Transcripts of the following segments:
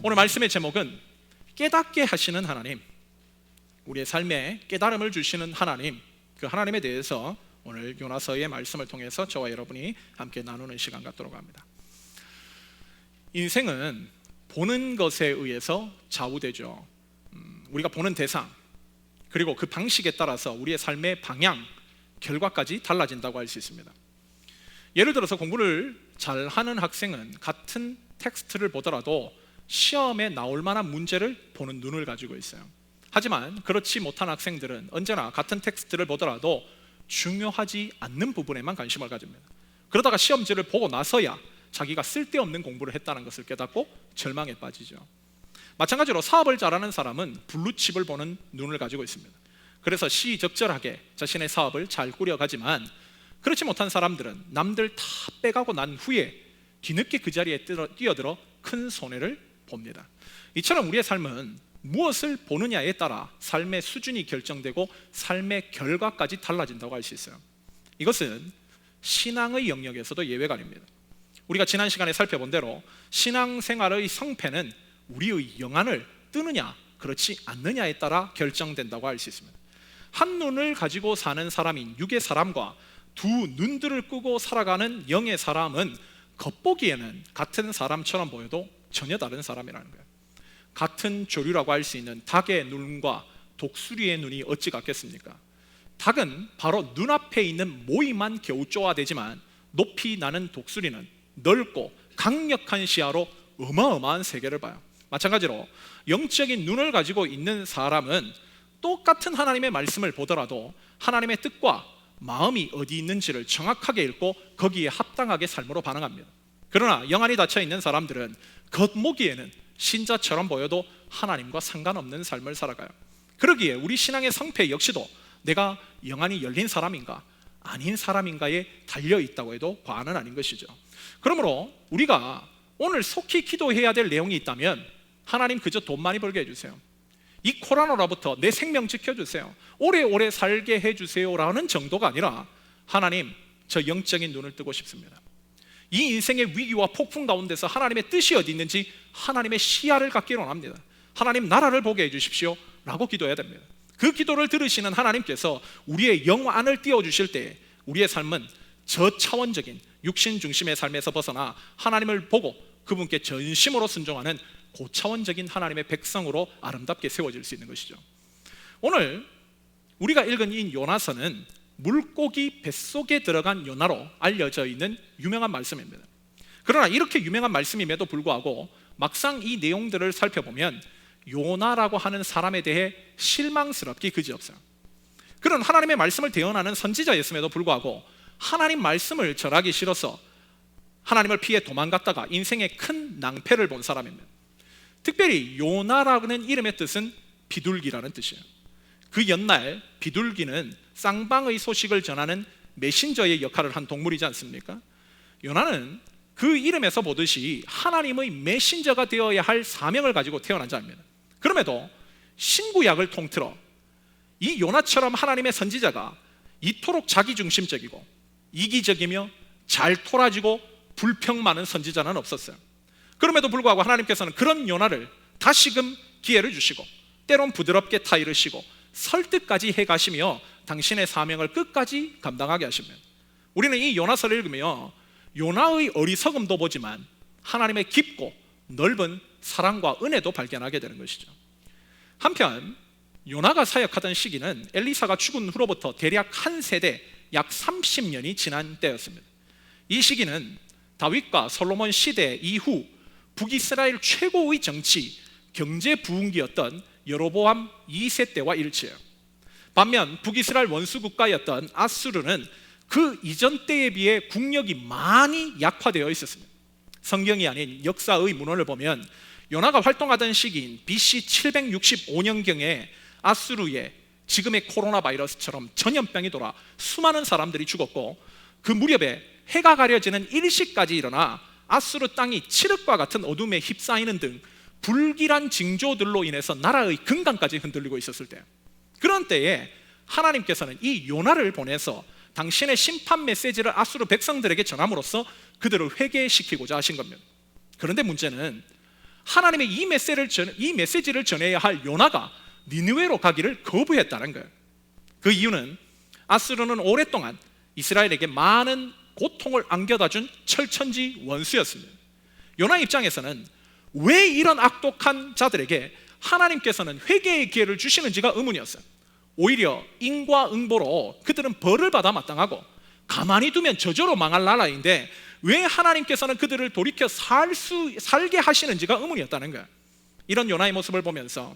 오늘 말씀의 제목은 깨닫게 하시는 하나님, 우리의 삶에 깨달음을 주시는 하나님, 그 하나님에 대해서 오늘 요나서의 말씀을 통해서 저와 여러분이 함께 나누는 시간 갖도록 합니다. 인생은 보는 것에 의해서 좌우되죠. 우리가 보는 대상, 그리고 그 방식에 따라서 우리의 삶의 방향, 결과까지 달라진다고 할 수 있습니다. 예를 들어서 공부를 잘하는 학생은 같은 텍스트를 보더라도 시험에 나올 만한 문제를 보는 눈을 가지고 있어요. 하지만 그렇지 못한 학생들은 언제나 같은 텍스트를 보더라도 중요하지 않는 부분에만 관심을 가집니다. 그러다가 시험지를 보고 나서야 자기가 쓸데없는 공부를 했다는 것을 깨닫고 절망에 빠지죠. 마찬가지로 사업을 잘하는 사람은 블루칩을 보는 눈을 가지고 있습니다. 그래서 시적절하게 자신의 사업을 잘 꾸려가지만, 그렇지 못한 사람들은 남들 다 빼가고 난 후에 뒤늦게 그 자리에 뛰어들어 큰 손해를 봅니다. 이처럼 우리의 삶은 무엇을 보느냐에 따라 삶의 수준이 결정되고 삶의 결과까지 달라진다고 할 수 있어요. 이것은 신앙의 영역에서도 예외가 아닙니다. 우리가 지난 시간에 살펴본 대로 신앙생활의 성패는 우리의 영안을 뜨느냐 그렇지 않느냐에 따라 결정된다고 할 수 있습니다. 한 눈을 가지고 사는 사람인 육의 사람과 두 눈들을 끄고 살아가는 영의 사람은 겉보기에는 같은 사람처럼 보여도 전혀 다른 사람이라는 거예요. 같은 조류라고 할 수 있는 닭의 눈과 독수리의 눈이 어찌 같겠습니까? 닭은 바로 눈앞에 있는 모이만 겨우 쪼아대지만 높이 나는 독수리는 넓고 강력한 시야로 어마어마한 세계를 봐요. 마찬가지로 영적인 눈을 가지고 있는 사람은 똑같은 하나님의 말씀을 보더라도 하나님의 뜻과 마음이 어디 있는지를 정확하게 읽고 거기에 합당하게 삶으로 반응합니다. 그러나 영안이 닫혀 있는 사람들은 겉보기에는 신자처럼 보여도 하나님과 상관없는 삶을 살아가요. 그러기에 우리 신앙의 성패 역시도 내가 영안이 열린 사람인가 아닌 사람인가에 달려있다고 해도 과언은 아닌 것이죠. 그러므로 우리가 오늘 속히 기도해야 될 내용이 있다면, 하나님 그저 돈 많이 벌게 해주세요, 이 코로나로부터 내 생명 지켜주세요, 오래오래 살게 해주세요 라는 정도가 아니라, 하나님 저 영적인 눈을 뜨고 싶습니다. 이 인생의 위기와 폭풍 가운데서 하나님의 뜻이 어디 있는지 하나님의 시야를 갖기를 원합니다. 하나님 나라를 보게 해주십시오 라고 기도해야 됩니다. 그 기도를 들으시는 하나님께서 우리의 영안을 띄워주실 때 우리의 삶은 저차원적인 육신 중심의 삶에서 벗어나 하나님을 보고 그분께 전심으로 순종하는 고차원적인 하나님의 백성으로 아름답게 세워질 수 있는 것이죠. 오늘 우리가 읽은 이 요나서는 물고기 뱃속에 들어간 요나로 알려져 있는 유명한 말씀입니다. 그러나 이렇게 유명한 말씀임에도 불구하고 막상 이 내용들을 살펴보면 요나라고 하는 사람에 대해 실망스럽기 그지없어요. 그런 하나님의 말씀을 대언하는 선지자였음에도 불구하고 하나님 말씀을 전하기 싫어서 하나님을 피해 도망갔다가 인생의 큰 낭패를 본 사람입니다. 특별히 요나라는 이름의 뜻은 비둘기라는 뜻이에요. 그 옛날 비둘기는 쌍방의 소식을 전하는 메신저의 역할을 한 동물이지 않습니까? 요나는 그 이름에서 보듯이 하나님의 메신저가 되어야 할 사명을 가지고 태어난 자입니다. 그럼에도 신구약을 통틀어 이 요나처럼 하나님의 선지자가 이토록 자기중심적이고 이기적이며 잘 토라지고 불평 많은 선지자는 없었어요. 그럼에도 불구하고 하나님께서는 그런 요나를 다시금 기회를 주시고 때론 부드럽게 타이르시고 설득까지 해가시며 당신의 사명을 끝까지 감당하게 하십니다. 우리는 이 요나서를 읽으며 요나의 어리석음도 보지만 하나님의 깊고 넓은 사랑과 은혜도 발견하게 되는 것이죠. 한편 요나가 사역하던 시기는 엘리사가 죽은 후로부터 대략 한 세대 약 30년이 지난 때였습니다. 이 시기는 다윗과 솔로몬 시대 이후 북이스라엘 최고의 정치, 경제 부흥기였던 여로보암 2세 때와 일치해요. 반면 북이스라엘 원수 국가였던 아수르는 그 이전 때에 비해 국력이 많이 약화되어 있었습니다. 성경이 아닌 역사의 문헌을 보면 요나가 활동하던 시기인 BC 765년경에 아수르에 지금의 코로나 바이러스처럼 전염병이 돌아 수많은 사람들이 죽었고, 그 무렵에 해가 가려지는 일시까지 일어나 아수르 땅이 칠흑과 같은 어둠에 휩싸이는 등 불길한 징조들로 인해서 나라의 근간까지 흔들리고 있었을 때, 그런 때에 하나님께서는 이 요나를 보내서 당신의 심판 메시지를 아수르 백성들에게 전함으로써 그들을 회개시키고자 하신 겁니다. 그런데 문제는 하나님의 이 메시지를 전해야 할 요나가 니느웨로 가기를 거부했다는 거예요. 그 이유는 아수르는 오랫동안 이스라엘에게 많은 고통을 안겨다 준 철천지 원수였습니다. 요나 입장에서는 왜 이런 악독한 자들에게 하나님께서는 회개의 기회를 주시는지가 의문이었어요. 오히려 인과응보로 그들은 벌을 받아 마땅하고 가만히 두면 저절로 망할 나라인데 왜 하나님께서는 그들을 돌이켜 살게 하시는지가 의문이었다는 거예요. 이런 요나의 모습을 보면서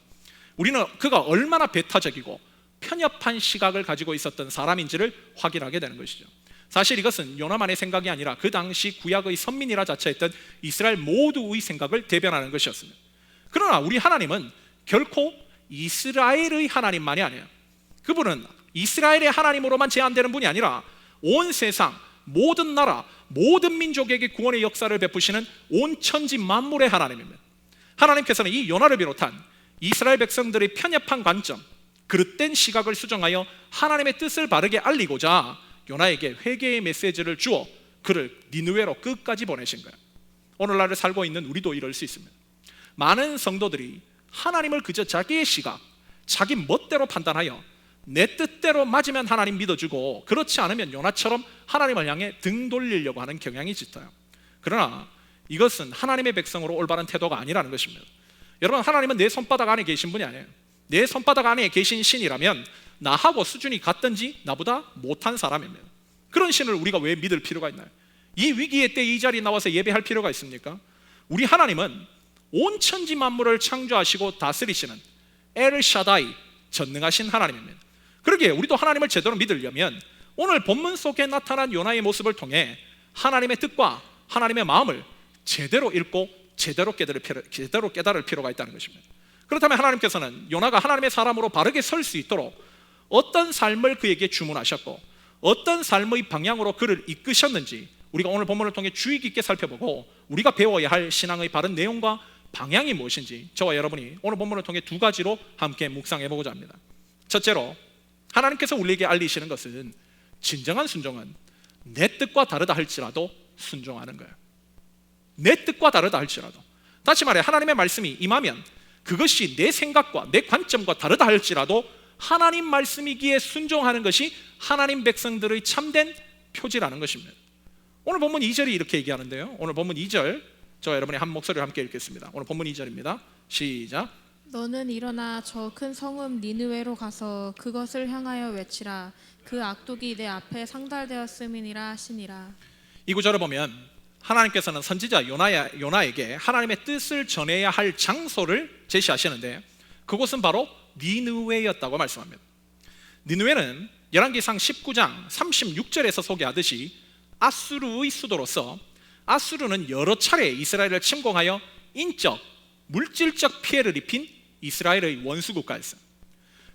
우리는 그가 얼마나 배타적이고 편협한 시각을 가지고 있었던 사람인지를 확인하게 되는 것이죠. 사실 이것은 요나만의 생각이 아니라 그 당시 구약의 선민이라 자처했던 이스라엘 모두의 생각을 대변하는 것이었습니다. 그러나 우리 하나님은 결코 이스라엘의 하나님만이 아니에요. 그분은 이스라엘의 하나님으로만 제한되는 분이 아니라 온 세상 모든 나라 모든 민족에게 구원의 역사를 베푸시는 온 천지 만물의 하나님입니다. 하나님께서는 이 요나를 비롯한 이스라엘 백성들의 편협한 관점, 그릇된 시각을 수정하여 하나님의 뜻을 바르게 알리고자 요나에게 회개의 메시지를 주어 그를 니느웨로 끝까지 보내신 거예요. 오늘날을 살고 있는 우리도 이럴 수 있습니다. 많은 성도들이 하나님을 그저 자기의 시각, 자기 멋대로 판단하여 내 뜻대로 맞으면 하나님 믿어주고 그렇지 않으면 요나처럼 하나님을 향해 등 돌리려고 하는 경향이 짙어요. 그러나 이것은 하나님의 백성으로 올바른 태도가 아니라는 것입니다. 여러분, 하나님은 내 손바닥 안에 계신 분이 아니에요. 내 손바닥 안에 계신 신이라면 나하고 수준이 같든지 나보다 못한 사람입니다. 그런 신을 우리가 왜 믿을 필요가 있나요? 이 위기의 때 이 자리에 나와서 예배할 필요가 있습니까? 우리 하나님은 온 천지 만물을 창조하시고 다스리시는 엘샤다이, 전능하신 하나님입니다. 그러기에 우리도 하나님을 제대로 믿으려면 오늘 본문 속에 나타난 요나의 모습을 통해 하나님의 뜻과 하나님의 마음을 제대로 읽고 제대로 깨달을 필요가 있다는 것입니다. 그렇다면 하나님께서는 요나가 하나님의 사람으로 바르게 설 수 있도록 어떤 삶을 그에게 주문하셨고 어떤 삶의 방향으로 그를 이끄셨는지 우리가 오늘 본문을 통해 주의 깊게 살펴보고 우리가 배워야 할 신앙의 바른 내용과 방향이 무엇인지 저와 여러분이 오늘 본문을 통해 두 가지로 함께 묵상해 보고자 합니다. 첫째로, 하나님께서 우리에게 알리시는 것은 진정한 순종은 내 뜻과 다르다 할지라도 순종하는 거예요. 내 뜻과 다르다 할지라도, 다시 말해 하나님의 말씀이 임하면 그것이 내 생각과 내 관점과 다르다 할지라도 하나님 말씀이기에 순종하는 것이 하나님 백성들의 참된 표지라는 것입니다. 오늘 본문 2절이 이렇게 얘기하는데요, 오늘 본문 2절 저와 여러분이 한 목소리로 함께 읽겠습니다. 오늘 본문 2절입니다. 시작. 너는 일어나 저 큰 성읍 니느웨로 가서 그것을 향하여 외치라. 그 악독이 내 앞에 상달되었음이니라 하시니라. 이 구절을 보면 하나님께서는 선지자 요나에게 하나님의 뜻을 전해야 할 장소를 제시하시는데 그곳은 바로 니느웨였다고 말씀합니다. 니느웨는 열왕기상 19장 36절에서 소개하듯이 아수르의 수도로서 아수르는 여러 차례 이스라엘을 침공하여 인적, 물질적 피해를 입힌 이스라엘의 원수국가였어요.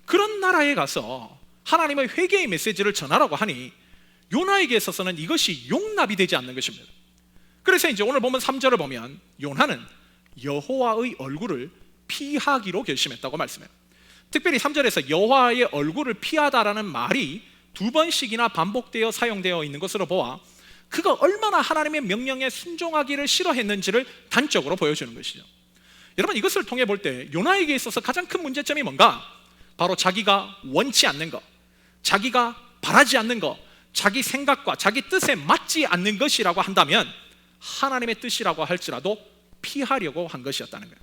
그런 나라에 가서 하나님의 회개의 메시지를 전하라고 하니 요나에게 있어서는 이것이 용납이 되지 않는 것입니다. 그래서 이제 오늘 보면 3절을 보면 요나는 여호와의 얼굴을 피하기로 결심했다고 말씀해요. 특별히 3절에서 여호와의 얼굴을 피하다라는 말이 두 번씩이나 반복되어 사용되어 있는 것으로 보아 그가 얼마나 하나님의 명령에 순종하기를 싫어했는지를 단적으로 보여주는 것이죠. 여러분, 이것을 통해 볼 때 요나에게 있어서 가장 큰 문제점이 뭔가? 바로 자기가 원치 않는 것, 자기가 바라지 않는 것, 자기 생각과 자기 뜻에 맞지 않는 것이라고 한다면 하나님의 뜻이라고 할지라도 피하려고 한 것이었다는 거예요.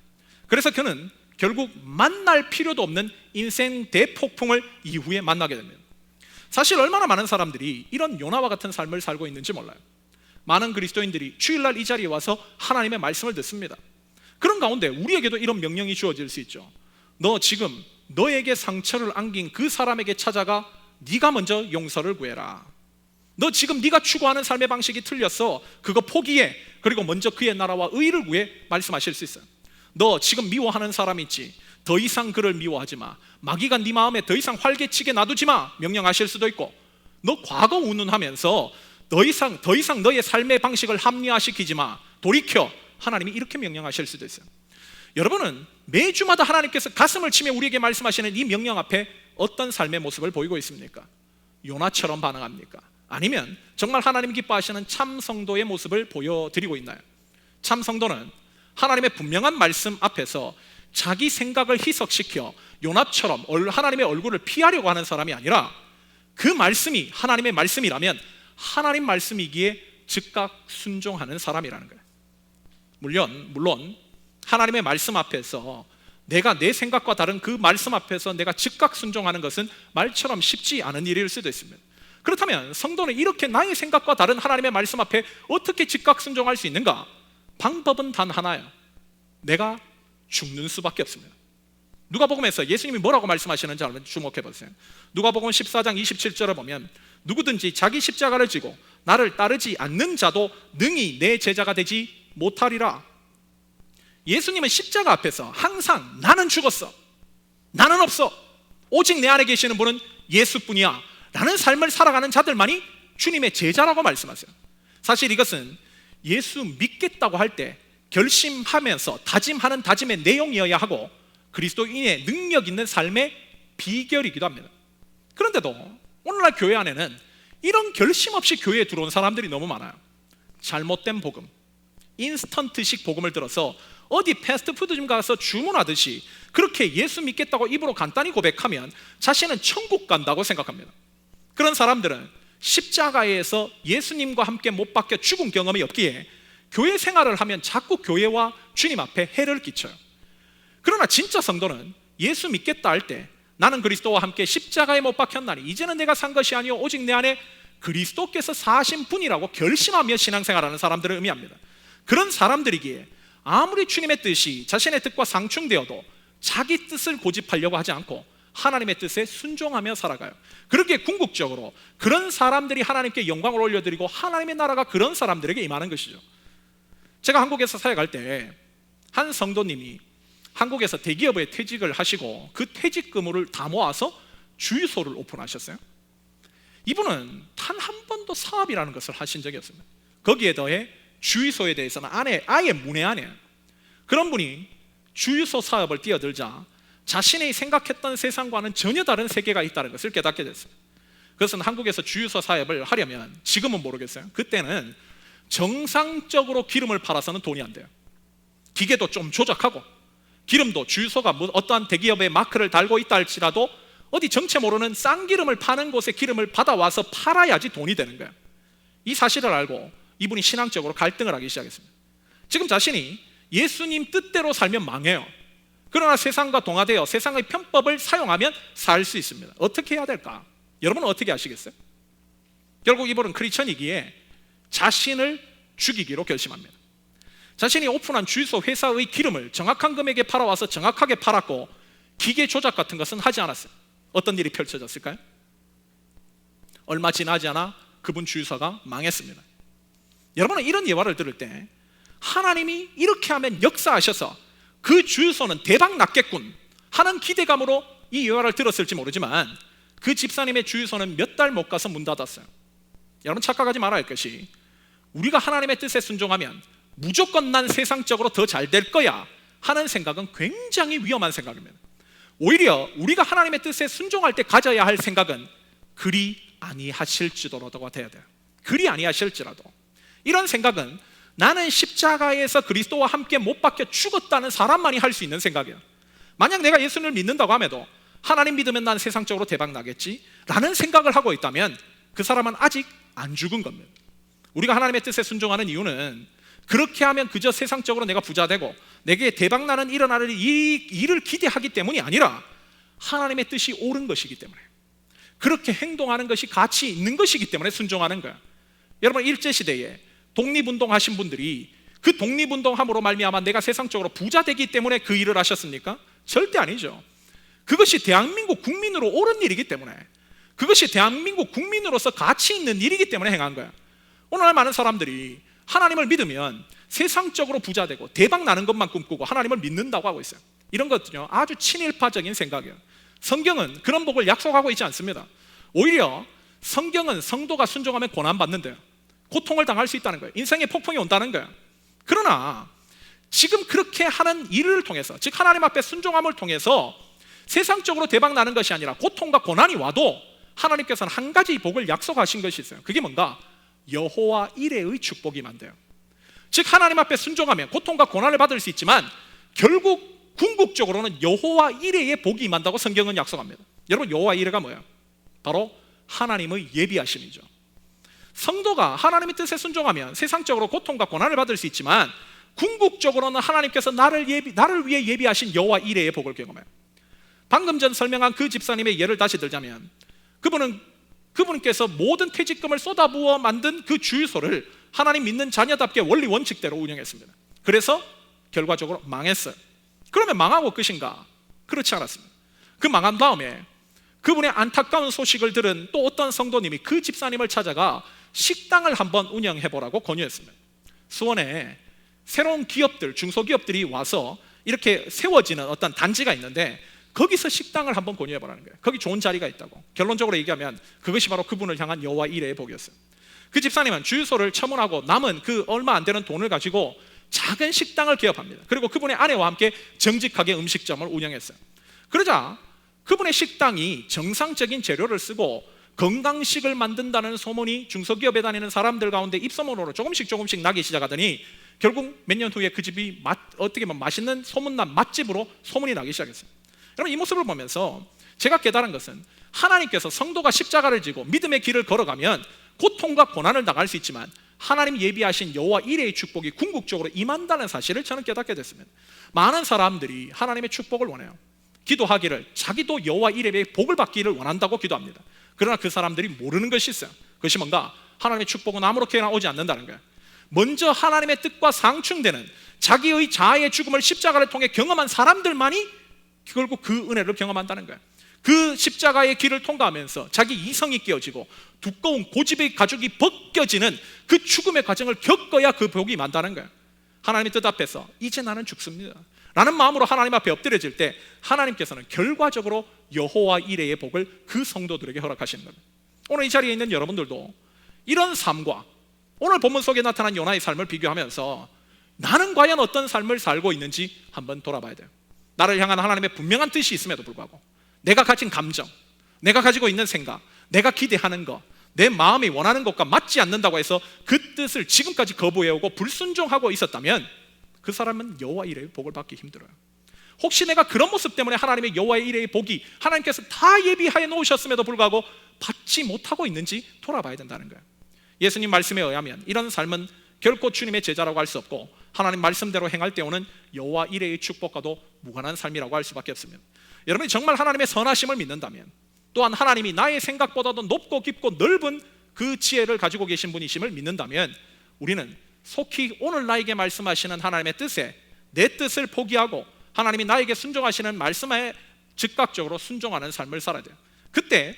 그래서 그는 결국 만날 필요도 없는 인생 대폭풍을 이후에 만나게 됩니다. 사실 얼마나 많은 사람들이 이런 요나와 같은 삶을 살고 있는지 몰라요. 많은 그리스도인들이 주일날 이 자리에 와서 하나님의 말씀을 듣습니다. 그런 가운데 우리에게도 이런 명령이 주어질 수 있죠. 너 지금 너에게 상처를 안긴 그 사람에게 찾아가 네가 먼저 용서를 구해라. 너 지금 네가 추구하는 삶의 방식이 틀렸어. 그거 포기해. 그리고 먼저 그의 나라와 의를 구해 말씀하실 수 있어요. 너 지금 미워하는 사람 있지? 더 이상 그를 미워하지 마. 마귀가 네 마음에 더 이상 활개치게 놔두지 마. 명령하실 수도 있고, 너 과거 운운하면서 더 이상 너의 삶의 방식을 합리화시키지 마. 돌이켜. 하나님이 이렇게 명령하실 수도 있어요. 여러분은 매주마다 하나님께서 가슴을 치며 우리에게 말씀하시는 이 명령 앞에 어떤 삶의 모습을 보이고 있습니까? 요나처럼 반응합니까? 아니면 정말 하나님 기뻐하시는 참 성도의 모습을 보여드리고 있나요? 참 성도는 하나님의 분명한 말씀 앞에서 자기 생각을 희석시켜 요나처럼 하나님의 얼굴을 피하려고 하는 사람이 아니라 그 말씀이 하나님의 말씀이라면 하나님 말씀이기에 즉각 순종하는 사람이라는 거예요. 물론 하나님의 말씀 앞에서 내가 내 생각과 다른 그 말씀 앞에서 내가 즉각 순종하는 것은 말처럼 쉽지 않은 일일 수도 있습니다. 그렇다면 성도는 이렇게 나의 생각과 다른 하나님의 말씀 앞에 어떻게 즉각 순종할 수 있는가? 방법은 단 하나예요. 내가 죽는 수밖에 없습니다. 누가복음에서 예수님이 뭐라고 말씀하시는지 한번 주목해 보세요. 누가복음 14장 27절을 보면 누구든지 자기 십자가를 지고 나를 따르지 않는 자도 능히 내 제자가 되지 못하리라. 예수님은 십자가 앞에서 항상 나는 죽었어, 나는 없어, 오직 내 안에 계시는 분은 예수뿐이야 라는 삶을 살아가는 자들만이 주님의 제자라고 말씀하세요. 사실 이것은 예수 믿겠다고 할 때 결심하면서 다짐하는 다짐의 내용이어야 하고 그리스도인의 능력 있는 삶의 비결이기도 합니다. 그런데도 오늘날 교회 안에는 이런 결심 없이 교회에 들어온 사람들이 너무 많아요. 잘못된 복음, 인스턴트식 복음을 들어서 어디 패스트푸드점 가서 주문하듯이 그렇게 예수 믿겠다고 입으로 간단히 고백하면 자신은 천국 간다고 생각합니다. 그런 사람들은 십자가에서 예수님과 함께 못 박혀 죽은 경험이 없기에 교회 생활을 하면 자꾸 교회와 주님 앞에 해를 끼쳐요. 그러나 진짜 성도는 예수 믿겠다 할 때 나는 그리스도와 함께 십자가에 못 박혔나니 이제는 내가 산 것이 아니요 오직 내 안에 그리스도께서 사신 분이라고 결심하며 신앙생활하는 사람들을 의미합니다. 그런 사람들이기에 아무리 주님의 뜻이 자신의 뜻과 상충되어도 자기 뜻을 고집하려고 하지 않고 하나님의 뜻에 순종하며 살아가요. 그렇게 궁극적으로 그런 사람들이 하나님께 영광을 올려드리고 하나님의 나라가 그런 사람들에게 임하는 것이죠. 제가 한국에서 사역할 때 한 성도님이 한국에서 대기업에 퇴직을 하시고 그 퇴직금을 다 모아서 주유소를 오픈하셨어요. 이분은 단 한 번도 사업이라는 것을 하신 적이 없습니다. 거기에 더해 주유소에 대해서는 아예 문외한이에요. 그런 분이 주유소 사업을 뛰어들자 자신이 생각했던 세상과는 전혀 다른 세계가 있다는 것을 깨닫게 됐어요. 그것은 한국에서 주유소 사업을 하려면 지금은 모르겠어요. 그때는 정상적으로 기름을 팔아서는 돈이 안 돼요. 기계도 좀 조작하고 기름도 주유소가 어떠한 대기업의 마크를 달고 있다 할지라도 어디 정체 모르는 싼 기름을 파는 곳에 기름을 받아와서 팔아야지 돈이 되는 거예요. 이 사실을 알고 이분이 신앙적으로 갈등을 하기 시작했습니다. 지금 자신이 예수님 뜻대로 살면 망해요. 그러나 세상과 동화되어 세상의 편법을 사용하면 살 수 있습니다. 어떻게 해야 될까? 여러분은 어떻게 하시겠어요? 결국 이분은 크리스천이기에 자신을 죽이기로 결심합니다. 자신이 오픈한 주유소 회사의 기름을 정확한 금액에 팔아와서 정확하게 팔았고 기계 조작 같은 것은 하지 않았어요. 어떤 일이 펼쳐졌을까요? 얼마 지나지 않아 그분 주유소가 망했습니다. 여러분은 이런 예화를 들을 때 하나님이 이렇게 하면 역사하셔서 그 주유소는 대박 났겠군 하는 기대감으로 이 예화를 들었을지 모르지만 그 집사님의 주유소는 몇 달 못 가서 문 닫았어요. 여러분 착각하지 말아야 할 것이 우리가 하나님의 뜻에 순종하면 무조건 난 세상적으로 더 잘 될 거야 하는 생각은 굉장히 위험한 생각입니다. 오히려 우리가 하나님의 뜻에 순종할 때 가져야 할 생각은 그리 아니하실지도라고 돼야 돼요. 그리 아니하실지라도 이런 생각은 나는 십자가에서 그리스도와 함께 못 박혀 죽었다는 사람만이 할 수 있는 생각이에요. 만약 내가 예수님을 믿는다고 함에도 하나님 믿으면 난 세상적으로 대박 나겠지 라는 생각을 하고 있다면 그 사람은 아직 안 죽은 겁니다. 우리가 하나님의 뜻에 순종하는 이유는 그렇게 하면 그저 세상적으로 내가 부자 되고 내게 대박 나는 일어나는 일을 기대하기 때문이 아니라 하나님의 뜻이 옳은 것이기 때문에 그렇게 행동하는 것이 가치 있는 것이기 때문에 순종하는 거야. 여러분 일제시대에 독립운동 하신 분들이 그 독립운동함으로 말미암아 내가 세상적으로 부자 되기 때문에 그 일을 하셨습니까? 절대 아니죠. 그것이 대한민국 국민으로 옳은 일이기 때문에 그것이 대한민국 국민으로서 가치 있는 일이기 때문에 행한 거야. 오늘날 많은 사람들이 하나님을 믿으면 세상적으로 부자 되고 대박 나는 것만 꿈꾸고 하나님을 믿는다고 하고 있어요. 이런 것은요 아주 친일파적인 생각이에요. 성경은 그런 복을 약속하고 있지 않습니다. 오히려 성경은 성도가 순종하면 고난받는데요 고통을 당할 수 있다는 거예요. 인생의 폭풍이 온다는 거예요. 그러나 지금 그렇게 하는 일을 통해서 즉 하나님 앞에 순종함을 통해서 세상적으로 대박 나는 것이 아니라 고통과 고난이 와도 하나님께서는 한 가지 복을 약속하신 것이 있어요. 그게 뭔가? 여호와 이레의 축복이 만돼요. 즉 하나님 앞에 순종하면 고통과 고난을 받을 수 있지만 결국 궁극적으로는 여호와 이레의 복이 임한다고 성경은 약속합니다. 여러분, 여호와 이레가 뭐예요? 바로 하나님의 예비하심이죠. 성도가 하나님의 뜻에 순종하면 세상적으로 고통과 고난을 받을 수 있지만 궁극적으로는 하나님께서 나를 위해 예비하신 여호와 이레의 복을 경험해요. 방금 전 설명한 그 집사님의 예를 다시 들자면 그분께서 모든 퇴직금을 쏟아부어 만든 그 주유소를 하나님 믿는 자녀답게 원리 원칙대로 운영했습니다. 그래서 결과적으로 망했어요. 그러면 망하고 끝인가? 그렇지 않았습니다. 그 망한 다음에 그분의 안타까운 소식을 들은 또 어떤 성도님이 그 집사님을 찾아가 식당을 한번 운영해보라고 권유했습니다. 수원에 새로운 기업들, 중소기업들이 와서 이렇게 세워지는 어떤 단지가 있는데 거기서 식당을 한번 권유해보라는 거예요. 거기 좋은 자리가 있다고. 결론적으로 얘기하면 그것이 바로 그분을 향한 여호와 이레의 복이었어요. 그 집사님은 주유소를 처분하고 남은 그 얼마 안 되는 돈을 가지고 작은 식당을 개업합니다. 그리고 그분의 아내와 함께 정직하게 음식점을 운영했어요. 그러자 그분의 식당이 정상적인 재료를 쓰고 건강식을 만든다는 소문이 중소기업에 다니는 사람들 가운데 입소문으로 조금씩 나기 시작하더니 결국 몇 년 후에 그 집이 어떻게 보면 맛있는 소문난 맛집으로 소문이 나기 시작했어요. 여러분, 이 모습을 보면서 제가 깨달은 것은 하나님께서 성도가 십자가를 지고 믿음의 길을 걸어가면 고통과 고난을 당할 수 있지만 하나님 예비하신 여호와 이레의 축복이 궁극적으로 임한다는 사실을 저는 깨닫게 됐습니다. 많은 사람들이 하나님의 축복을 원해요. 기도하기를 자기도 여호와 이레의 복을 받기를 원한다고 기도합니다. 그러나 그 사람들이 모르는 것이 있어요. 그것이 뭔가? 하나님의 축복은 아무렇게나 오지 않는다는 거예요. 먼저 하나님의 뜻과 상충되는 자기의 자아의 죽음을 십자가를 통해 경험한 사람들만이 결국 그 은혜를 경험한다는 거예요. 그 십자가의 길을 통과하면서 자기 이성이 깨어지고 두꺼운 고집의 가죽이 벗겨지는 그 죽음의 과정을 겪어야 그 복이 임한다는 거예요. 하나님의 뜻 앞에서 이제 나는 죽습니다 라는 마음으로 하나님 앞에 엎드려질 때 하나님께서는 결과적으로 여호와 이레의 복을 그 성도들에게 허락하시는 겁니다. 오늘 이 자리에 있는 여러분들도 이런 삶과 오늘 본문 속에 나타난 요나의 삶을 비교하면서 나는 과연 어떤 삶을 살고 있는지 한번 돌아봐야 돼요. 나를 향한 하나님의 분명한 뜻이 있음에도 불구하고 내가 가진 감정, 내가 가지고 있는 생각, 내가 기대하는 것, 내 마음이 원하는 것과 맞지 않는다고 해서 그 뜻을 지금까지 거부해오고 불순종하고 있었다면 그 사람은 여호와 이레의 복을 받기 힘들어요. 혹시 내가 그런 모습 때문에 하나님의 여호와 이레의 복이 하나님께서 다 예비하여 놓으셨음에도 불구하고 받지 못하고 있는지 돌아봐야 된다는 거예요. 예수님 말씀에 의하면 이런 삶은 결코 주님의 제자라고 할 수 없고 하나님 말씀대로 행할 때 오는 여호와 이레의 축복과도 무관한 삶이라고 할 수밖에 없습니다. 여러분이 정말 하나님의 선하심을 믿는다면, 또한 하나님이 나의 생각보다도 높고 깊고 넓은 그 지혜를 가지고 계신 분이심을 믿는다면 우리는 속히 오늘 나에게 말씀하시는 하나님의 뜻에 내 뜻을 포기하고 하나님이 나에게 순종하시는 말씀에 즉각적으로 순종하는 삶을 살아야 돼요. 그때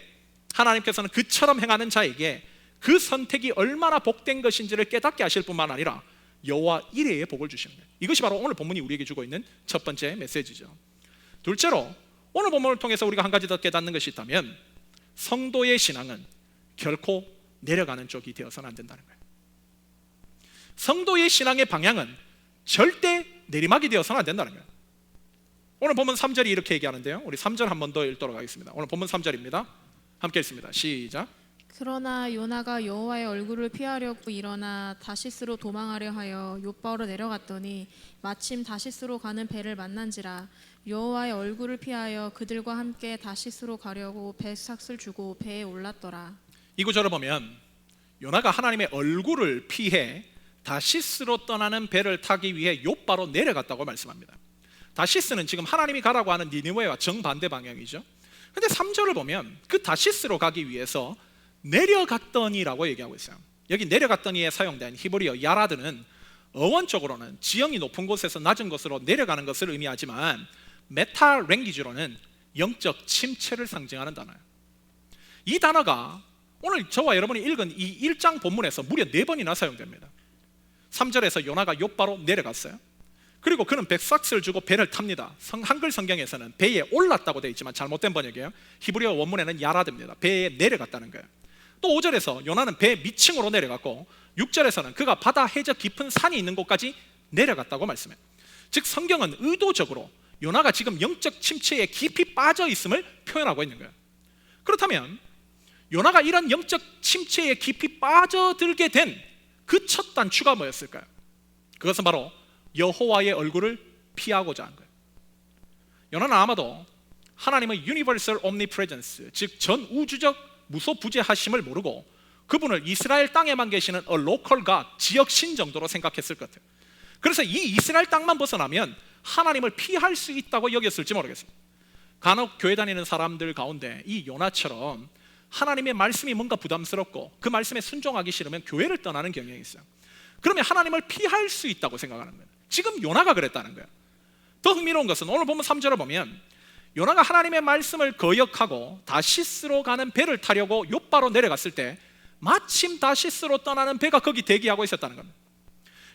하나님께서는 그처럼 행하는 자에게 그 선택이 얼마나 복된 것인지를 깨닫게 하실 뿐만 아니라 여호와 이레의 복을 주시는 거예요. 이것이 바로 오늘 본문이 우리에게 주고 있는 첫 번째 메시지죠. 둘째로 오늘 본문을 통해서 우리가 한 가지 더 깨닫는 것이 있다면 성도의 신앙은 결코 내려가는 쪽이 되어서는 안 된다는 거예요. 성도의 신앙의 방향은 절대 내리막이 되어서는 안 된다는 거예요. 오늘 본문 3절이 이렇게 얘기하는데요, 우리 3절 한 번 더 읽도록 하겠습니다. 오늘 본문 3절입니다. 함께 읽습니다. 시작. 그러나 요나가 여호와의 얼굴을 피하려고 일어나 다시스로 도망하려 하여 욥바로 내려갔더니 마침 다시스로 가는 배를 만난지라. 여호와의 얼굴을 피하여 그들과 함께 다시스로 가려고 배삭을 주고 배에 올랐더라. 이 구절을 보면 요나가 하나님의 얼굴을 피해 다시스로 떠나는 배를 타기 위해 욥바로 내려갔다고 말씀합니다. 다시스는 지금 하나님이 가라고 하는 니느웨와 정반대 방향이죠. 근데 3절을 보면 그 다시스로 가기 위해서 내려갔더니라고 얘기하고 있어요. 여기 내려갔더니에 사용된 히브리어 야라드는 어원적으로는 지형이 높은 곳에서 낮은 곳으로 내려가는 것을 의미하지만 메타 랭귀지로는 영적 침체를 상징하는 단어예요. 이 단어가 오늘 저와 여러분이 읽은 이 1장 본문에서 무려 4번이나 사용됩니다. 3절에서 요나가 욥바로 내려갔어요. 그리고 그는 백삭스를 주고 배를 탑니다. 한글 성경에서는 배에 올랐다고 되어 있지만 잘못된 번역이에요. 히브리어 원문에는 야라드입니다. 배에 내려갔다는 거예요. 또 5절에서 요나는 배 밑층으로 내려갔고 6절에서는 그가 바다 해적 깊은 산이 있는 곳까지 내려갔다고 말씀해요. 즉 성경은 의도적으로 요나가 지금 영적 침체에 깊이 빠져 있음을 표현하고 있는 거예요. 그렇다면 요나가 이런 영적 침체에 깊이 빠져들게 된 그 첫 단추가 뭐였을까요? 그것은 바로 여호와의 얼굴을 피하고자 한 거예요. 요나는 아마도 하나님의 Universal Omnipresence, 즉 전우주적 무소부재하심을 모르고 그분을 이스라엘 땅에만 계시는 a local God, 지역 신 정도로 생각했을 것 같아요. 그래서 이 이스라엘 땅만 벗어나면 하나님을 피할 수 있다고 여겼을지 모르겠어요. 간혹 교회 다니는 사람들 가운데 이 요나처럼 하나님의 말씀이 뭔가 부담스럽고 그 말씀에 순종하기 싫으면 교회를 떠나는 경향이 있어요. 그러면 하나님을 피할 수 있다고 생각하는 거예요. 지금 요나가 그랬다는 거예요. 더 흥미로운 것은 오늘 보면 3절을 보면 요나가 하나님의 말씀을 거역하고 다시스로 가는 배를 타려고 욥바로 내려갔을 때 마침 다시스로 떠나는 배가 거기 대기하고 있었다는 겁니다.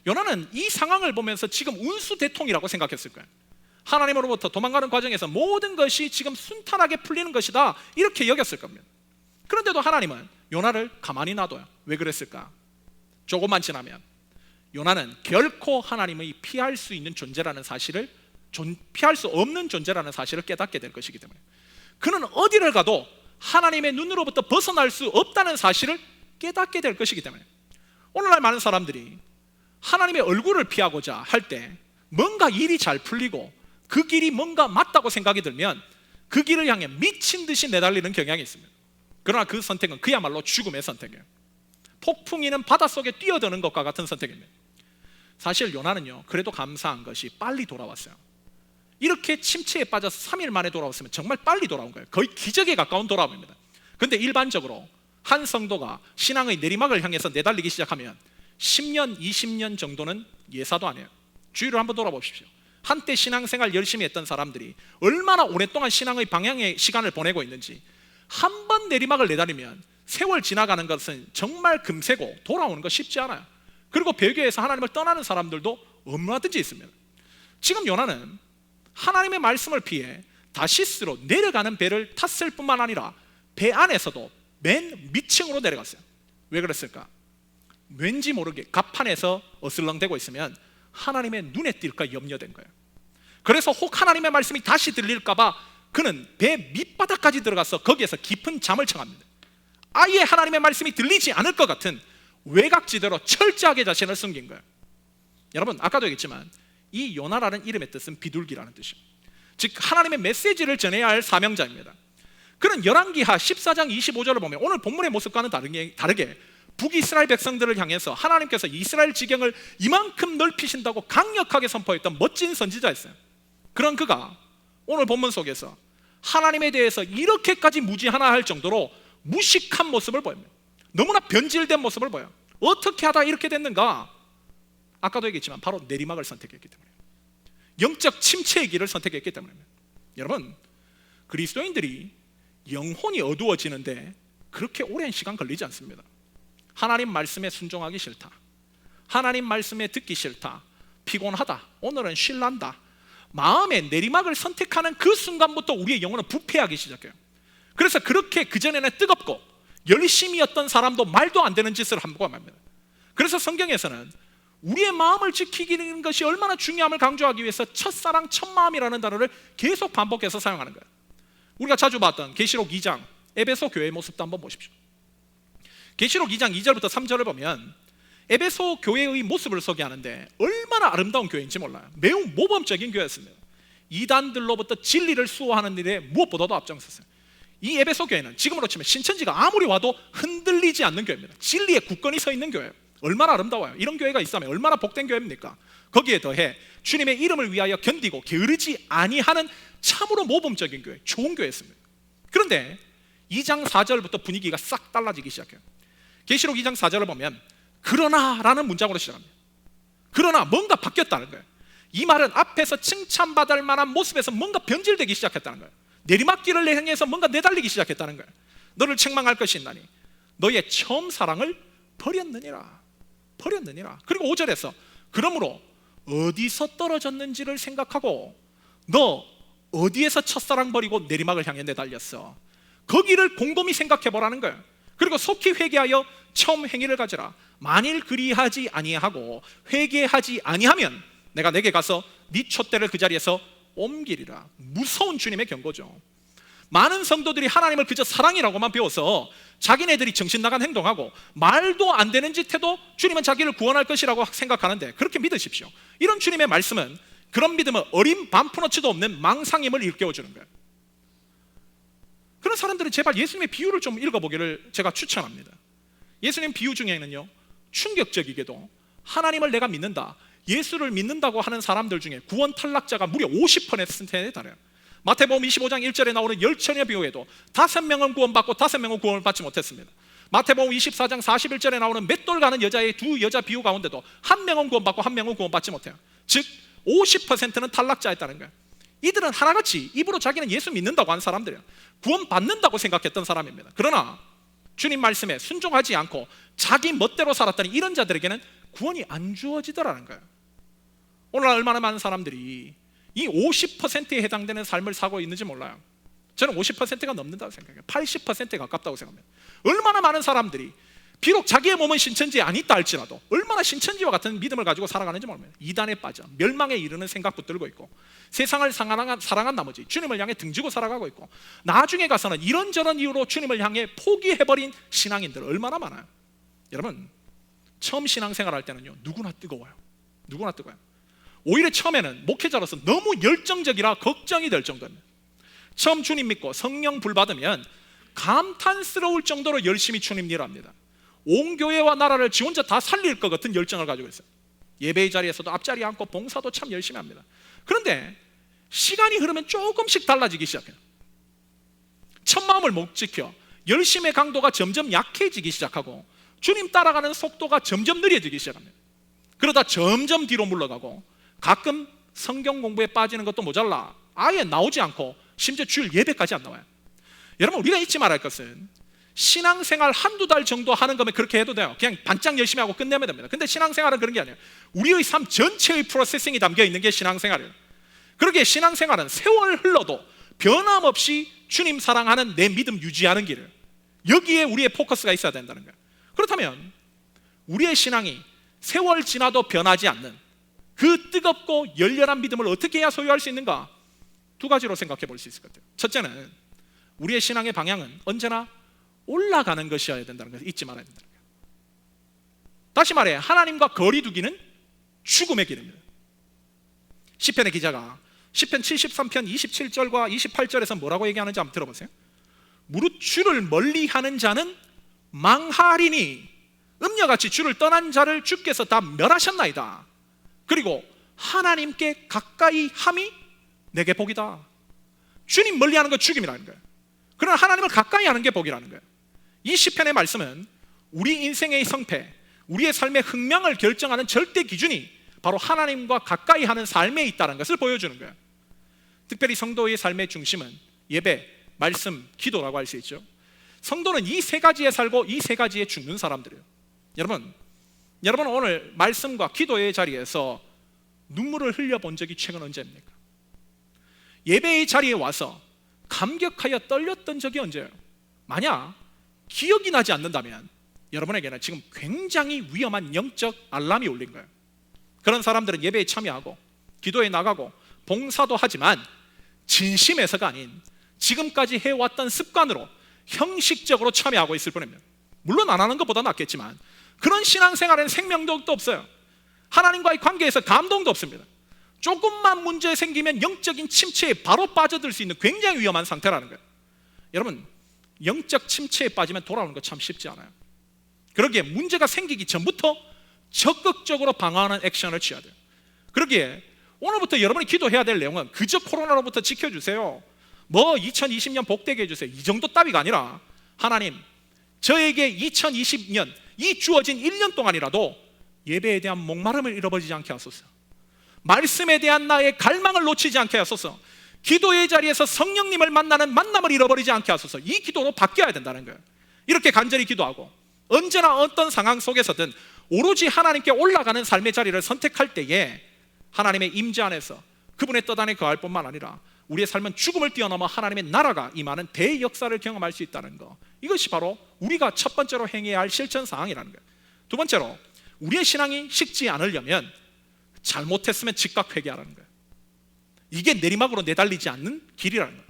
요나는 이 상황을 보면서 지금 운수대통이라고 생각했을 거예요. 하나님으로부터 도망가는 과정에서 모든 것이 지금 순탄하게 풀리는 것이다 이렇게 여겼을 겁니다. 그런데도 하나님은 요나를 가만히 놔둬요. 왜 그랬을까? 조금만 지나면 요나는 결코 하나님의 피할 수 있는 존재라는 사실을, 피할 수 없는 존재라는 사실을 깨닫게 될 것이기 때문에 그는 어디를 가도 하나님의 눈으로부터 벗어날 수 없다는 사실을 깨닫게 될 것이기 때문에 오늘날 많은 사람들이 하나님의 얼굴을 피하고자 할 때 뭔가 일이 잘 풀리고 그 길이 뭔가 맞다고 생각이 들면 그 길을 향해 미친 듯이 내달리는 경향이 있습니다. 그러나 그 선택은 그야말로 죽음의 선택이에요. 폭풍이는 바닷속에 뛰어드는 것과 같은 선택입니다. 사실 요나는요, 그래도 감사한 것이 빨리 돌아왔어요. 이렇게 침체에 빠져서 3일 만에 돌아왔으면 정말 빨리 돌아온 거예요. 거의 기적에 가까운 돌아옴입니다. 그런데 일반적으로 한 성도가 신앙의 내리막을 향해서 내달리기 시작하면 10년, 20년 정도는 예사도 아니에요. 주위를 한번 돌아보십시오. 한때 신앙생활 열심히 했던 사람들이 얼마나 오랫동안 신앙의 방향의 시간을 보내고 있는지 한 번 내리막을 내다리면 세월 지나가는 것은 정말 금세고 돌아오는 거 쉽지 않아요. 그리고 배교에서 하나님을 떠나는 사람들도 얼마든지 있습니다. 지금 요나는 하나님의 말씀을 피해 다시스로 내려가는 배를 탔을 뿐만 아니라 배 안에서도 맨 밑층으로 내려갔어요. 왜 그랬을까? 왠지 모르게 갑판에서 어슬렁대고 있으면 하나님의 눈에 띌까 염려된 거예요. 그래서 혹 하나님의 말씀이 다시 들릴까 봐 그는 배 밑바닥까지 들어가서 거기에서 깊은 잠을 청합니다. 아예 하나님의 말씀이 들리지 않을 것 같은 외곽지대로 철저하게 자신을 숨긴 거예요. 여러분, 아까도 얘기했지만 이 요나라는 이름의 뜻은 비둘기라는 뜻이에요. 즉 하나님의 메시지를 전해야 할 사명자입니다. 그는 열왕기하 14장 25절을 보면 오늘 본문의 모습과는 다르게 북이스라엘 백성들을 향해서 하나님께서 이스라엘 지경을 이만큼 넓히신다고 강력하게 선포했던 멋진 선지자였어요. 그런 그가 오늘 본문 속에서 하나님에 대해서 이렇게까지 무지하나 할 정도로 무식한 모습을 보입니다. 너무나 변질된 모습을 보여요. 어떻게 하다 이렇게 됐는가? 아까도 얘기했지만 바로 내리막을 선택했기 때문에, 영적 침체의 길을 선택했기 때문입니다. 여러분, 그리스도인들이 영혼이 어두워지는데 그렇게 오랜 시간 걸리지 않습니다. 하나님 말씀에 순종하기 싫다, 하나님 말씀에 듣기 싫다, 피곤하다, 오늘은 쉴란다, 마음의 내리막을 선택하는 그 순간부터 우리의 영혼은 부패하기 시작해요. 그래서 그렇게 그전에는 뜨겁고 열심이었던 사람도 말도 안 되는 짓을 하고 맙니다. 그래서 성경에서는 우리의 마음을 지키는 것이 얼마나 중요함을 강조하기 위해서 첫사랑 첫마음이라는 단어를 계속 반복해서 사용하는 거예요. 우리가 자주 봤던 계시록 2장 에베소 교회의 모습도 한번 보십시오. 계시록 2장 2절부터 3절을 보면 에베소 교회의 모습을 소개하는데 얼마나 아름다운 교회인지 몰라요. 매우 모범적인 교회였습니다. 이단들로부터 진리를 수호하는 일에 무엇보다도 앞장섰어요. 이 에베소 교회는 지금으로 치면 신천지가 아무리 와도 흔들리지 않는 교회입니다. 진리의 굳건히 서 있는 교회예요. 얼마나 아름다워요. 이런 교회가 있다면 얼마나 복된 교회입니까? 거기에 더해 주님의 이름을 위하여 견디고 게으르지 아니하는 참으로 모범적인 교회, 좋은 교회였습니다. 그런데 2장 4절부터 분위기가 싹 달라지기 시작해요. 계시록 2장 4절을 보면 그러나라는 문장으로 시작합니다. 그러나 뭔가 바뀌었다는 거예요. 이 말은 앞에서 칭찬받을 만한 모습에서 뭔가 변질되기 시작했다는 거예요. 내리막길을 향해서 뭔가 내달리기 시작했다는 거예요. 너를 책망할 것이 있나니 너의 처음 사랑을 버렸느니라. 그리고 5절에서 그러므로 어디서 떨어졌는지를 생각하고 너 어디에서 첫사랑 버리고 내리막을 향해 내달렸어. 거기를 곰곰이 생각해 보라는 거예요. 그리고 속히 회개하여 처음 행위를 가지라. 만일 그리하지 아니하고 회개하지 아니하면 내가 내게 가서 네 촛대를 그 자리에서 옮기리라. 무서운 주님의 경고죠. 많은 성도들이 하나님을 그저 사랑이라고만 배워서 자기네들이 정신 나간 행동하고 말도 안 되는 짓 해도 주님은 자기를 구원할 것이라고 생각하는데, 그렇게 믿으십시오. 이런 주님의 말씀은 그런 믿음은 어린 반푼어치도 없는 망상임을 일깨워주는 거예요. 그런 사람들은 제발 예수님의 비유를 좀 읽어보기를 제가 추천합니다. 예수님 비유 중에는요, 충격적이게도 하나님을 내가 믿는다, 예수를 믿는다고 하는 사람들 중에 구원 탈락자가 무려 50%에 달해요. 마태복음 25장 1절에 나오는 10처녀 비유에도 5명은 구원받고 5명은 구원을 받지 못했습니다. 마태복음 24장 41절에 나오는 맷돌 가는 여자의 두 여자 비유 가운데도 1명은 구원받고 1명은 구원받지 못해요. 즉 50%는 탈락자였다는 거예요. 이들은 하나같이 입으로 자기는 예수 믿는다고 한 사람들이에요. 구원받는다고 생각했던 사람입니다. 그러나 주님 말씀에 순종하지 않고 자기 멋대로 살았더니 이런 자들에게는 구원이 안 주어지더라는 거예요. 오늘날 얼마나 많은 사람들이 이 50%에 해당되는 삶을 사고 있는지 몰라요. 저는 50%가 넘는다고 생각해요. 80%에 가깝다고 생각합니다. 얼마나 많은 사람들이 비록 자기의 몸은 신천지에 안 있다 할지라도 얼마나 신천지와 같은 믿음을 가지고 살아가는지 모릅니다. 이단에 빠져 멸망에 이르는 생각 붙들고 있고 세상을 사랑한 나머지 주님을 향해 등지고 살아가고 있고 나중에 가서는 이런저런 이유로 주님을 향해 포기해버린 신앙인들 얼마나 많아요. 여러분, 처음 신앙생활 할 때는요, 누구나 뜨거워요. 누구나 뜨거워요. 오히려 처음에는 목회자로서 너무 열정적이라 걱정이 될 정도입니다. 처음 주님 믿고 성령 불 받으면 감탄스러울 정도로 열심히 주님 일을 합니다. 온 교회와 나라를 지 혼자 다 살릴 것 같은 열정을 가지고 있어요. 예배의 자리에서도 앞자리 앉고 봉사도 참 열심히 합니다. 그런데 시간이 흐르면 조금씩 달라지기 시작해요. 첫 마음을 못 지켜 열심의 강도가 점점 약해지기 시작하고 주님 따라가는 속도가 점점 느려지기 시작합니다. 그러다 점점 뒤로 물러가고 가끔 성경 공부에 빠지는 것도 모자라 아예 나오지 않고 심지어 주일 예배까지 안 나와요. 여러분, 우리가 잊지 말아야 할 것은 신앙생활 한두 달 정도 하는 거면 그렇게 해도 돼요. 그냥 반짝 열심히 하고 끝내면 됩니다. 근데 신앙생활은 그런 게 아니에요. 우리의 삶 전체의 프로세싱이 담겨 있는 게 신앙생활이에요. 그러기에 신앙생활은 세월 흘러도 변함없이 주님 사랑하는 내 믿음 유지하는 길을, 여기에 우리의 포커스가 있어야 된다는 거예요. 그렇다면 우리의 신앙이 세월 지나도 변하지 않는 그 뜨겁고 열렬한 믿음을 어떻게 해야 소유할 수 있는가? 두 가지로 생각해 볼 수 있을 것 같아요. 첫째는 우리의 신앙의 방향은 언제나 올라가는 것이어야 된다는 것을 잊지 말아야 된다는 거예요. 다시 말해 하나님과 거리 두기는 죽음의 길입니다. 시편의 기자가 시편 73편 27절과 28절에서 뭐라고 얘기하는지 한번 들어보세요. 무릇 주를 멀리하는 자는 망하리니 음녀같이 주를 떠난 자를 주께서 다 멸하셨나이다. 그리고 하나님께 가까이 함이 내게 복이다. 주님 멀리하는 건 죽임이라는 거예요. 그러나 하나님을 가까이 하는 게 복이라는 거예요. 이 시편의 말씀은 우리 인생의 성패, 우리의 삶의 흥명을 결정하는 절대 기준이 바로 하나님과 가까이 하는 삶에 있다는 것을 보여주는 거예요. 특별히 성도의 삶의 중심은 예배, 말씀, 기도라고 할 수 있죠. 성도는 이 세 가지에 살고 이 세 가지에 죽는 사람들이에요. 여러분 오늘 말씀과 기도의 자리에서 눈물을 흘려본 적이 최근 언제입니까? 예배의 자리에 와서 감격하여 떨렸던 적이 언제예요? 만약 기억이 나지 않는다면 여러분에게는 지금 굉장히 위험한 영적 알람이 울린 거예요. 그런 사람들은 예배에 참여하고 기도에 나가고 봉사도 하지만 진심에서가 아닌 지금까지 해왔던 습관으로 형식적으로 참여하고 있을 뿐입니다. 물론 안 하는 것보다 낫겠지만 그런 신앙생활에는 생명력도 없어요. 하나님과의 관계에서 감동도 없습니다. 조금만 문제 생기면 영적인 침체에 바로 빠져들 수 있는 굉장히 위험한 상태라는 거예요. 여러분, 영적 침체에 빠지면 돌아오는 거 참 쉽지 않아요. 그러기에 문제가 생기기 전부터 적극적으로 방어하는 액션을 취해야 돼요. 그러기에 오늘부터 여러분이 기도해야 될 내용은 그저 코로나로부터 지켜주세요, 뭐 2020년 복되게 해주세요, 이 정도 따위가 아니라 하나님, 저에게 2020년 이 주어진 1년 동안이라도 예배에 대한 목마름을 잃어버리지 않게 하소서, 말씀에 대한 나의 갈망을 놓치지 않게 하소서, 기도의 자리에서 성령님을 만나는 만남을 잃어버리지 않게 하소서. 이 기도로 바뀌어야 된다는 거예요. 이렇게 간절히 기도하고 언제나 어떤 상황 속에서든 오로지 하나님께 올라가는 삶의 자리를 선택할 때에 하나님의 임재 안에서 그분의 뜻 안에 거할 뿐만 아니라 우리의 삶은 죽음을 뛰어넘어 하나님의 나라가 임하는 대역사를 경험할 수 있다는 것, 이것이 바로 우리가 첫 번째로 행해야 할 실천 사항이라는 거예요. 두 번째로 우리의 신앙이 식지 않으려면 잘못했으면 즉각 회개하라는 거예요. 이게 내리막으로 내달리지 않는 길이라는 거예요.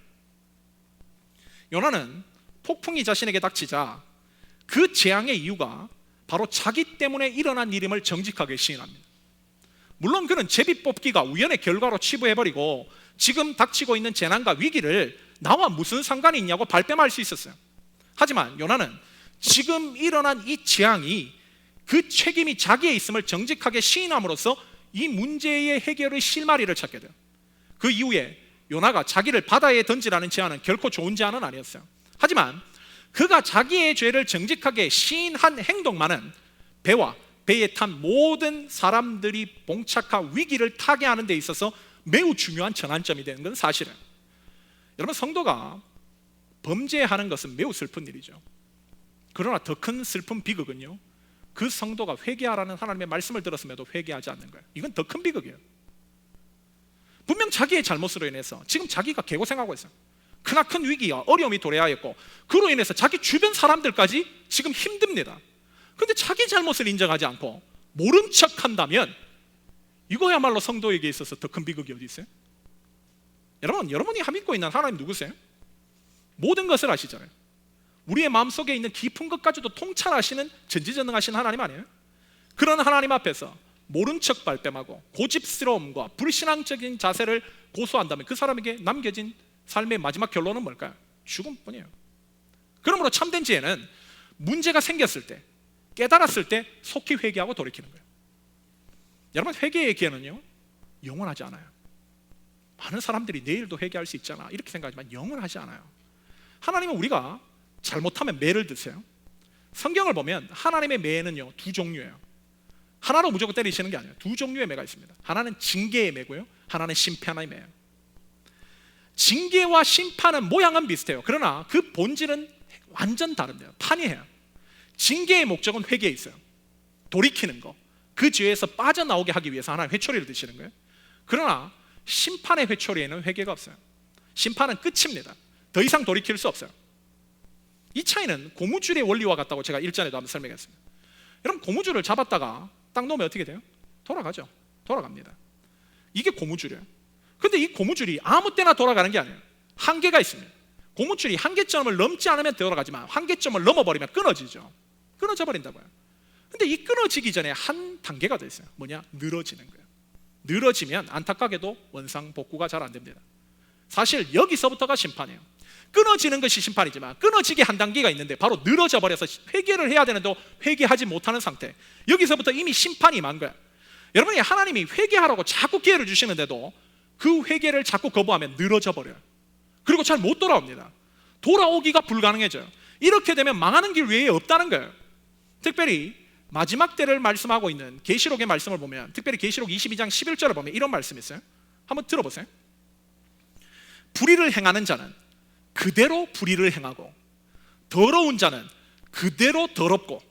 요나는 폭풍이 자신에게 닥치자 그 재앙의 이유가 바로 자기 때문에 일어난 일임을 정직하게 시인합니다. 물론 그는 제비 뽑기가 우연의 결과로 치부해버리고 지금 닥치고 있는 재난과 위기를 나와 무슨 상관이 있냐고 발뺌할 수 있었어요. 하지만 요나는 지금 일어난 이 재앙이 그 책임이 자기에 있음을 정직하게 시인함으로써 이 문제의 해결의 실마리를 찾게 돼요. 그 이후에 요나가 자기를 바다에 던지라는 제안은 결코 좋은 제안은 아니었어요. 하지만 그가 자기의 죄를 정직하게 시인한 행동만은 배와 배에 탄 모든 사람들이 봉착한 위기를 타개하는 데 있어서 매우 중요한 전환점이 되는 건 사실이에요. 여러분, 성도가 범죄하는 것은 매우 슬픈 일이죠. 그러나 더 큰 슬픈 비극은요, 그 성도가 회개하라는 하나님의 말씀을 들었음에도 회개하지 않는 거예요. 이건 더 큰 비극이에요. 분명 자기의 잘못으로 인해서 지금 자기가 개고생하고 있어요. 크나큰 위기와 어려움이 도래하였고 그로 인해서 자기 주변 사람들까지 지금 힘듭니다. 그런데 자기 잘못을 인정하지 않고 모른 척한다면 이거야말로 성도에게 있어서 더 큰 비극이 어디 있어요? 여러분이 믿고 있는 하나님 누구세요? 모든 것을 아시잖아요. 우리의 마음속에 있는 깊은 것까지도 통찰하시는 전지전능하신 하나님 아니에요? 그런 하나님 앞에서 모른 척 발뺌하고 고집스러움과 불신앙적인 자세를 고수한다면 그 사람에게 남겨진 삶의 마지막 결론은 뭘까요? 죽음뿐이에요. 그러므로 참된 지혜는 문제가 생겼을 때, 깨달았을 때 속히 회개하고 돌이키는 거예요. 여러분, 회개의 기회는요 영원하지 않아요. 많은 사람들이 내일도 회개할 수 있잖아 이렇게 생각하지만 영원하지 않아요. 하나님은 우리가 잘못하면 매를 드세요. 성경을 보면 하나님의 매는요 두 종류예요. 하나로 무조건 때리시는 게 아니에요. 두 종류의 매가 있습니다. 하나는 징계의 매고요, 하나는 심판의 매예요. 징계와 심판은 모양은 비슷해요. 그러나 그 본질은 완전 다른데요. 판이해요. 징계의 목적은 회개에 있어요. 돌이키는 거, 그 죄에서 빠져나오게 하기 위해서 하나님 회초리를 드시는 거예요. 그러나 심판의 회초리에는 회개가 없어요. 심판은 끝입니다. 더 이상 돌이킬 수 없어요. 이 차이는 고무줄의 원리와 같다고 제가 일전에도 한번 설명했습니다. 여러분, 고무줄을 잡았다가 딱 놓으면 어떻게 돼요? 돌아가죠. 돌아갑니다. 이게 고무줄이에요. 근데 이 고무줄이 아무 때나 돌아가는 게 아니에요. 한계가 있습니다. 고무줄이 한계점을 넘지 않으면 돌아가지만 한계점을 넘어버리면 끊어지죠. 끊어져 버린다고요. 근데 이 끊어지기 전에 한 단계가 더 있어요. 뭐냐? 늘어지는 거예요. 늘어지면 안타깝게도 원상복구가 잘 안 됩니다. 사실 여기서부터가 심판이에요. 끊어지는 것이 심판이지만 끊어지기 한 단계가 있는데 바로 늘어져 버려서 회개를 해야 되는데 회개하지 못하는 상태, 여기서부터 이미 심판이 임한 거야. 여러분이 하나님이 회개하라고 자꾸 기회를 주시는데도 그 회개를 자꾸 거부하면 늘어져 버려요. 그리고 잘 못 돌아옵니다. 돌아오기가 불가능해져요. 이렇게 되면 망하는 길 외에 없다는 거예요. 특별히 마지막 때를 말씀하고 있는 계시록의 말씀을 보면, 특별히 계시록 22장 11절을 보면 이런 말씀이 있어요. 한번 들어보세요. 불의를 행하는 자는 그대로 불의를 행하고, 더러운 자는 그대로 더럽고,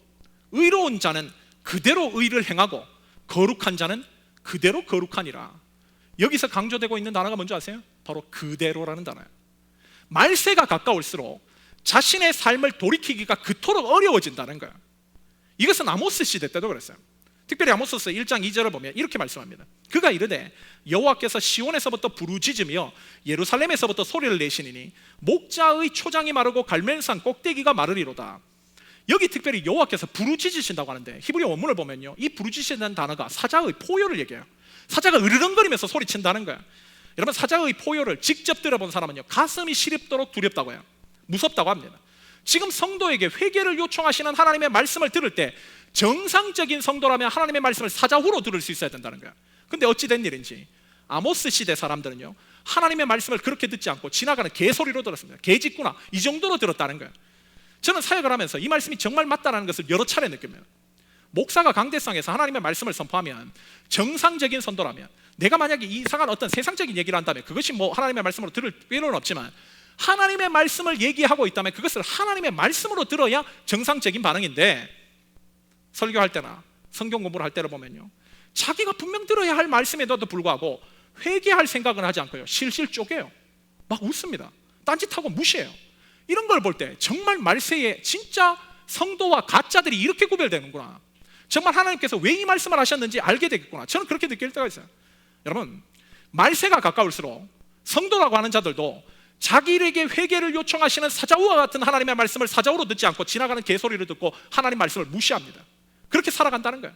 의로운 자는 그대로 의를 행하고, 거룩한 자는 그대로 거룩하니라. 여기서 강조되고 있는 단어가 뭔지 아세요? 바로 그대로라는 단어예요. 말세가 가까울수록 자신의 삶을 돌이키기가 그토록 어려워진다는 거예요. 이것은 아모스 시대 때도 그랬어요. 특별히 아모스서 1장 2절을 보면 이렇게 말씀합니다. 그가 이르되 여호와께서 시온에서부터 부르짖으며 예루살렘에서부터 소리를 내시니니 목자의 초장이 마르고 갈멜산 꼭대기가 마르리로다. 여기 특별히 여호와께서 부르짖으신다고 하는데 히브리 원문을 보면요, 이 부르짖으신다는 단어가 사자의 포효를 얘기해요. 사자가 으르렁거리면서 소리친다는 거예요. 여러분, 사자의 포효를 직접 들어본 사람은요 가슴이 시립도록 두렵다고 해요. 무섭다고 합니다. 지금 성도에게 회개를 요청하시는 하나님의 말씀을 들을 때 정상적인 성도라면 하나님의 말씀을 사자후로 들을 수 있어야 된다는 거예요. 근데 어찌 된 일인지 아모스 시대 사람들은요 하나님의 말씀을 그렇게 듣지 않고 지나가는 개소리로 들었습니다. 개짓구나, 이 정도로 들었다는 거예요. 저는 사역을 하면서 이 말씀이 정말 맞다는 것을 여러 차례 느낍니다. 목사가 강대상에서 하나님의 말씀을 선포하면 정상적인 선도라면, 내가 만약에 이상한 어떤 세상적인 얘기를 한다면 그것이 뭐 하나님의 말씀으로 들을 필요는 없지만 하나님의 말씀을 얘기하고 있다면 그것을 하나님의 말씀으로 들어야 정상적인 반응인데, 설교할 때나 성경 공부를 할 때를 보면요 자기가 분명 들어야 할 말씀에도 불구하고 회개할 생각은 하지 않고요 실실 쪼개요. 막 웃습니다. 딴짓하고 무시해요. 이런 걸 볼 때 정말 말세에 진짜 성도와 가짜들이 이렇게 구별되는구나, 정말 하나님께서 왜 이 말씀을 하셨는지 알게 되겠구나, 저는 그렇게 느낄 때가 있어요. 여러분, 말세가 가까울수록 성도라고 하는 자들도 자기에게 회개를 요청하시는 사자우와 같은 하나님의 말씀을 사자우로 듣지 않고 지나가는 개소리를 듣고 하나님 말씀을 무시합니다. 그렇게 살아간다는 거예요.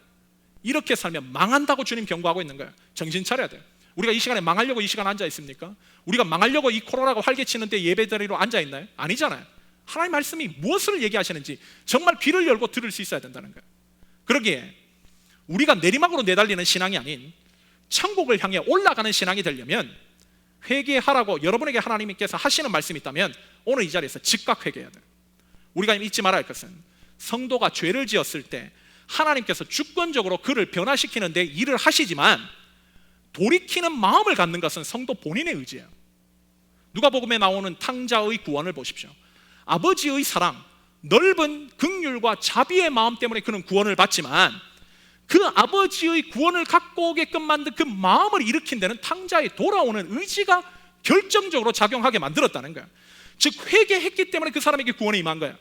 이렇게 살면 망한다고 주님 경고하고 있는 거예요. 정신 차려야 돼요. 우리가 이 시간에 망하려고 이 시간 앉아 있습니까? 우리가 망하려고 이 코로나가 활개치는데 예배자리로 앉아 있나요? 아니잖아요. 하나님 말씀이 무엇을 얘기하시는지 정말 귀를 열고 들을 수 있어야 된다는 거예요. 그러기에 우리가 내리막으로 내달리는 신앙이 아닌 천국을 향해 올라가는 신앙이 되려면 회개하라고 여러분에게 하나님께서 하시는 말씀이 있다면 오늘 이 자리에서 즉각 회개해야 돼요. 우리가 잊지 말아야 할 것은 성도가 죄를 지었을 때 하나님께서 주권적으로 그를 변화시키는 데 일을 하시지만 돌이키는 마음을 갖는 것은 성도 본인의 의지예요. 누가복음에 나오는 탕자의 구원을 보십시오. 아버지의 사랑, 넓은 긍휼과 자비의 마음 때문에 그는 구원을 받지만 그 아버지의 구원을 갖고 오게끔 만든 그 마음을 일으킨 데는 탕자의 돌아오는 의지가 결정적으로 작용하게 만들었다는 거예요. 즉 회개했기 때문에 그 사람에게 구원이 임한 거예요.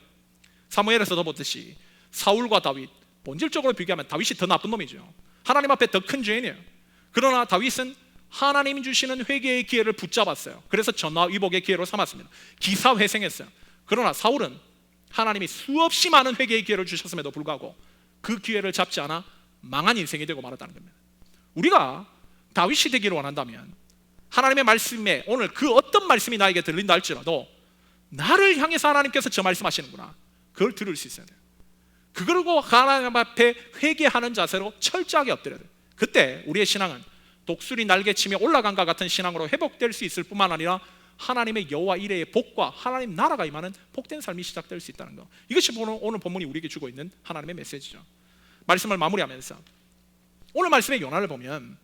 사무엘에서도 보듯이 사울과 다윗, 본질적으로 비교하면 다윗이 더 나쁜 놈이죠. 하나님 앞에 더 큰 죄인이에요. 그러나 다윗은 하나님이 주시는 회개의 기회를 붙잡았어요. 그래서 전화위복의 기회로 삼았습니다. 기사회생했어요. 그러나 사울은 하나님이 수없이 많은 회개의 기회를 주셨음에도 불구하고 그 기회를 잡지 않아 망한 인생이 되고 말았다는 겁니다. 우리가 다윗이 되기를 원한다면 하나님의 말씀에 오늘 그 어떤 말씀이 나에게 들린다 할지라도 나를 향해서 하나님께서 저 말씀하시는구나, 그걸 들을 수 있어야 돼요. 그리고 하나님 앞에 회개하는 자세로 철저하게 엎드려야 돼요. 그때 우리의 신앙은 독수리 날개치며 올라간과 같은 신앙으로 회복될 수 있을 뿐만 아니라 하나님의 여호와 이레의 복과 하나님 나라가 임하는 복된 삶이 시작될 수 있다는 것, 이것이 오늘 본문이 우리에게 주고 있는 하나님의 메시지죠. 말씀을 마무리하면서 오늘 말씀의 요나를 보면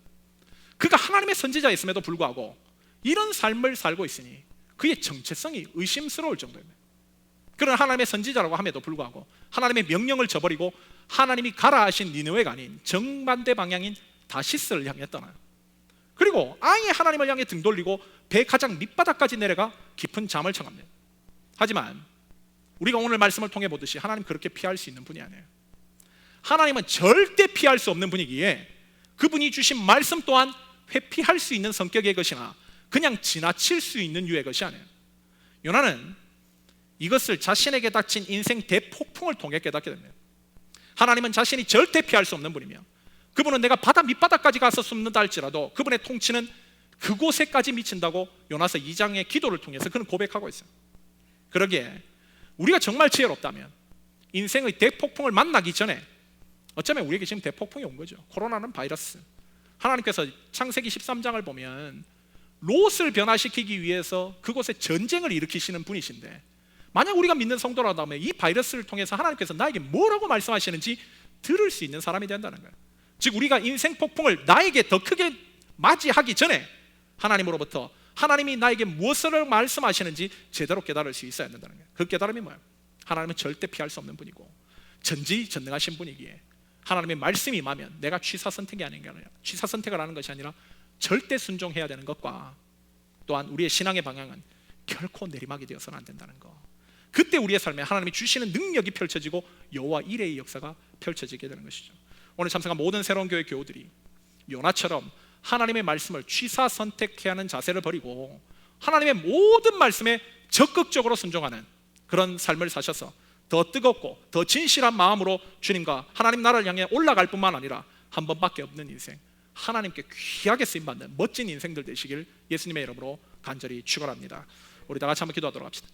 그가 하나님의 선지자였음에도 불구하고 이런 삶을 살고 있으니 그의 정체성이 의심스러울 정도입니다. 그런 하나님의 선지자라고 함에도 불구하고 하나님의 명령을 저버리고 하나님이 가라 하신 니느웨가 아닌 정반대 방향인 다시스를 향해 떠나요. 그리고 아예 하나님을 향해 등 돌리고 배 가장 밑바닥까지 내려가 깊은 잠을 청합니다. 하지만 우리가 오늘 말씀을 통해 보듯이 하나님 그렇게 피할 수 있는 분이 아니에요. 하나님은 절대 피할 수 없는 분이기에 그분이 주신 말씀 또한 회피할 수 있는 성격의 것이나 그냥 지나칠 수 있는 유의 것이 아니에요. 요나는 이것을 자신에게 닥친 인생 대폭풍을 통해 깨닫게 됩니다. 하나님은 자신이 절대 피할 수 없는 분이며 그분은 내가 바다 밑바닥까지 가서 숨는다 할지라도 그분의 통치는 그곳에까지 미친다고 요나서 2장의 기도를 통해서 그는 고백하고 있어요. 그러기에 우리가 정말 지혜롭다면 인생의 대폭풍을 만나기 전에, 어쩌면 우리에게 지금 대폭풍이 온 거죠. 코로나는 바이러스. 하나님께서 창세기 13장을 보면 롯을 변화시키기 위해서 그곳에 전쟁을 일으키시는 분이신데, 만약 우리가 믿는 성도라다면 이 바이러스를 통해서 하나님께서 나에게 뭐라고 말씀하시는지 들을 수 있는 사람이 된다는 거예요. 즉 우리가 인생 폭풍을 나에게 더 크게 맞이하기 전에 하나님으로부터 하나님이 나에게 무엇을 말씀하시는지 제대로 깨달을 수 있어야 된다는 거예요. 그 깨달음이 뭐예요? 하나님은 절대 피할 수 없는 분이고 전지전능하신 분이기에 하나님의 말씀이 임하면 내가 취사 선택이 아니라 취사 선택을 하는 것이 아니라 절대 순종해야 되는 것과, 또한 우리의 신앙의 방향은 결코 내리막이 되어서는 안 된다는 것. 그때 우리의 삶에 하나님이 주시는 능력이 펼쳐지고 여호와 이레의 역사가 펼쳐지게 되는 것이죠. 오늘 참석한 모든 새로운 교회 교우들이 요나처럼 하나님의 말씀을 취사 선택해야 하는 자세를 버리고 하나님의 모든 말씀에 적극적으로 순종하는 그런 삶을 사셔서 더 뜨겁고 더 진실한 마음으로 주님과 하나님 나라를 향해 올라갈 뿐만 아니라 한 번밖에 없는 인생, 하나님께 귀하게 쓰임받는 멋진 인생들 되시길 예수님의 이름으로 간절히 축원합니다. 우리 다 같이 한번 기도하도록 합시다.